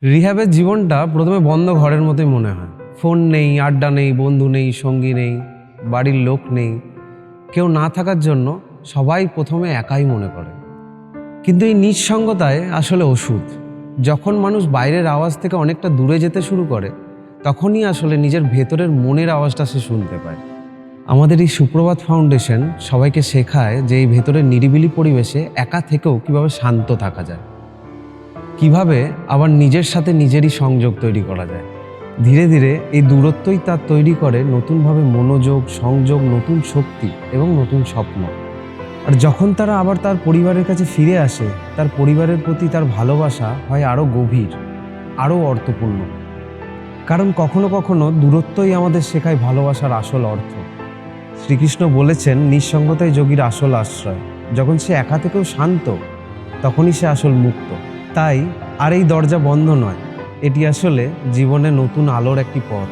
রিহ্যাবের জীবনটা প্রথমে বন্ধ ঘরের মতোই মনে হয়। ফোন নেই, আড্ডা নেই, বন্ধু নেই, সঙ্গী নেই, বাড়ির লোক নেই। কেউ না থাকার জন্য সবাই প্রথমে একাই মনে করে। কিন্তু এই নিঃসঙ্গতায় আসলে ওষুধ। যখন মানুষ বাইরের আওয়াজ থেকে অনেকটা দূরে যেতে শুরু করে, তখনই আসলে নিজের ভেতরের মনের আওয়াজটা সে শুনতে পায়। আমাদের এই সুপ্রভাত ফাউন্ডেশন সবাইকে শেখায় যে এই ভেতরের নিরিবিলি পরিবেশে একা থেকেও কিভাবে শান্ত থাকা যায়, কিভাবে আবার নিজের সাথে নিজেরই সংযোগ তৈরি করা যায়। ধীরে ধীরে এই দূরত্বই তার তৈরি করে নতুনভাবে মনোযোগ, সংযোগ, নতুন শক্তি এবং নতুন স্বপ্ন। আর যখন তারা আবার তার পরিবারের কাছে ফিরে আসে, তার পরিবারের প্রতি তার ভালোবাসা হয় আরও গভীর, আরও অর্থপূর্ণ। কারণ কখনো কখনো দূরত্বই আমাদের শেখায় ভালোবাসার আসল অর্থ। শ্রীকৃষ্ণ বলেছেন, নিঃসঙ্গতাই যোগীর আসল আশ্রয়। যখন সে একা থেকেও শান্ত, তখনই সে আসল মুক্ত। তাই আর এই দরজা বন্ধ নয়, এটি আসলে জীবনে নতুন আলোর একটি পথ।